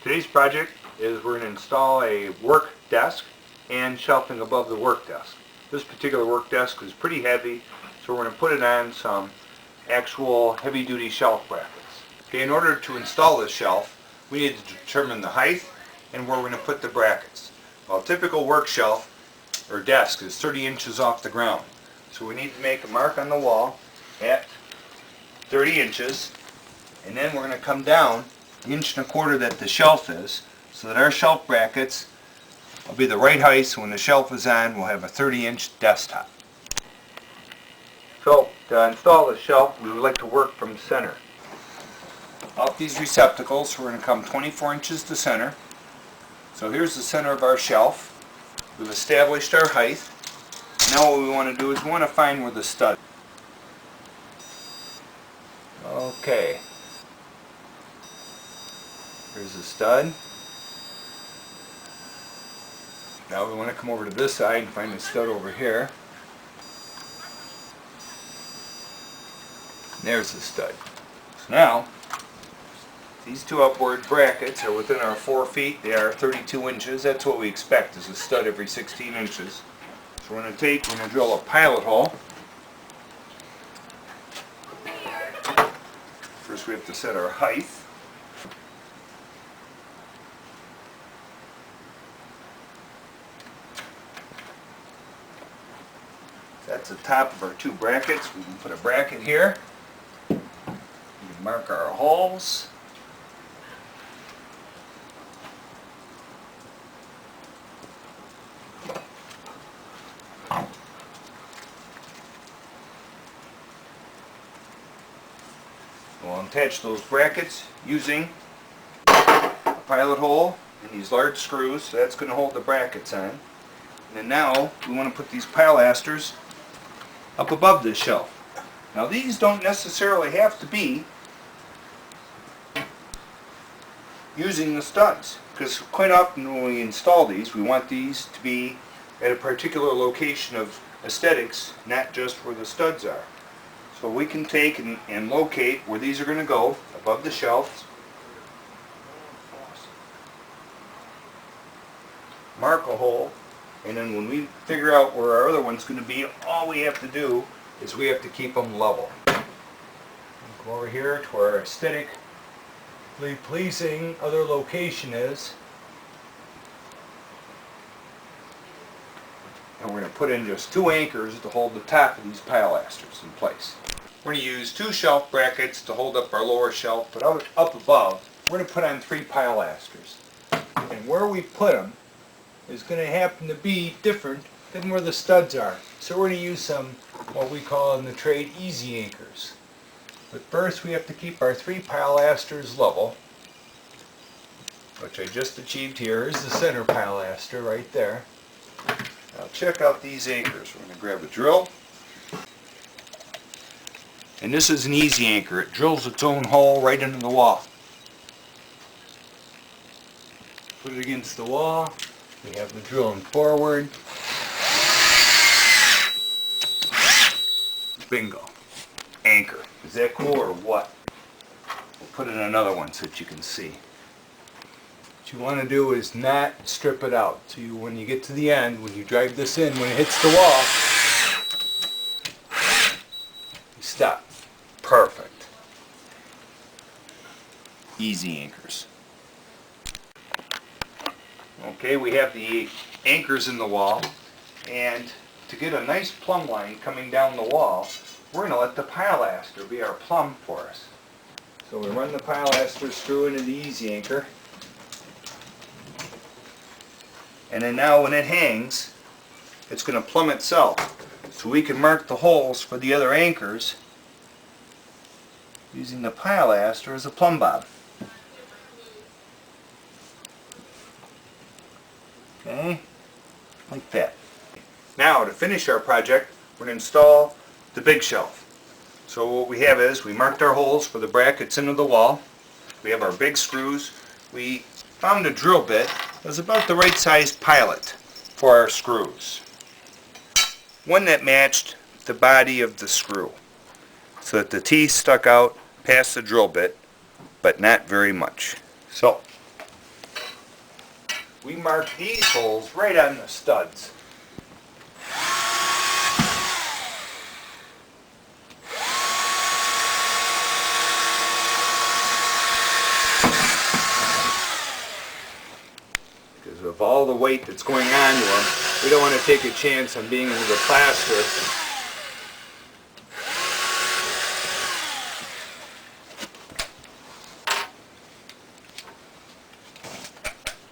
Today's project is we're going to install a work desk and shelving above the work desk. This particular work desk is pretty heavy, so we're going to put it on some actual heavy-duty shelf brackets. Okay, in order to install this shelf, we need to determine the height and where we're going to put the brackets. Well, a typical work shelf or desk is 30 inches off the ground. So we need to make a mark on the wall at 30 inches, and then we're going to come down the 1.25 inches that the shelf is, so that our shelf brackets will be the right height, so when the shelf is on, we'll have a 30-inch desktop. So, to install the shelf, we would like to work from center. Off these receptacles, we're going to come 24 inches to center. So here's the center of our shelf. We've established our height. Now what we want to do is we want to find where the stud is. Okay. Here's the stud. Now we want to come over to this side and find the stud over here. There's the stud. So now, these two upward brackets are within our 4 feet. They are 32 inches. That's what we expect, is a stud every 16 inches. So we're going to drill a pilot hole. First we have to set our height. That's the top of our 2 brackets. We can put a bracket here. We can mark our holes. We'll attach those brackets using a pilot hole and these large screws. So that's going to hold the brackets on. And then now we want to put these pilasters up above this shelf. Now these don't necessarily have to be using the studs, because quite often when we install these, we want these to be at a particular location of aesthetics, not just where the studs are. So we can take and locate where these are going to go above the shelves, mark a hole, and then when we figure out where our other one's going to be, all we have to do is we have to keep them level. Go over here to where our aesthetically pleasing other location is. And we're going to put in just 2 anchors to hold the top of these pilasters in place. We're going to use 2 shelf brackets to hold up our lower shelf, but up above, we're going to put on 3 pilasters. And where we put them is going to happen to be different than where the studs are. So we're going to use some, what we call in the trade, easy anchors. But first we have to keep our 3 pilasters level, which I just achieved here. Here's the center pilaster right there. Now check out these anchors. We're going to grab a drill. And this is an easy anchor. It drills its own hole right into the wall. Put it against the wall. We have the drilling forward. Bingo. Anchor. Is that cool or what? We'll put in another one so that you can see. What you want to do is not strip it out. So when you get to the end, when you drive this in, when it hits the wall, you stop. Perfect. Easy anchors. Okay, we have the anchors in the wall, and to get a nice plumb line coming down the wall, we're going to let the pilaster be our plumb for us. So we run the pilaster screw into the easy anchor, and then now when it hangs, it's going to plumb itself. So we can mark the holes for the other anchors using the pilaster as a plumb bob. Okay, like that. Now to finish our project, we're going to install the big shelf. So what we have is, we marked our holes for the brackets into the wall. We have our big screws. We found a drill bit that was about the right size pilot for our screws. One that matched the body of the screw, so that the teeth stuck out past the drill bit, but not very much. So we mark these holes right on the studs. Because of all the weight that's going on to them, we don't want to take a chance on being into the plaster.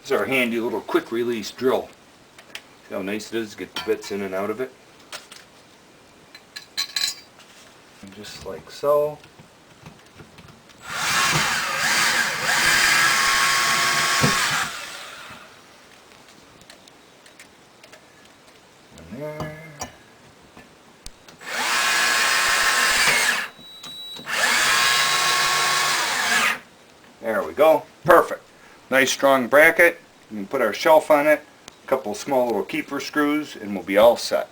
This is our handy little quick release drill. See how nice it is to get the bits in and out of it? And just like so. And there. There we go. Perfect. Nice strong bracket. We can put our shelf on it, a couple small little keeper screws, and we'll be all set.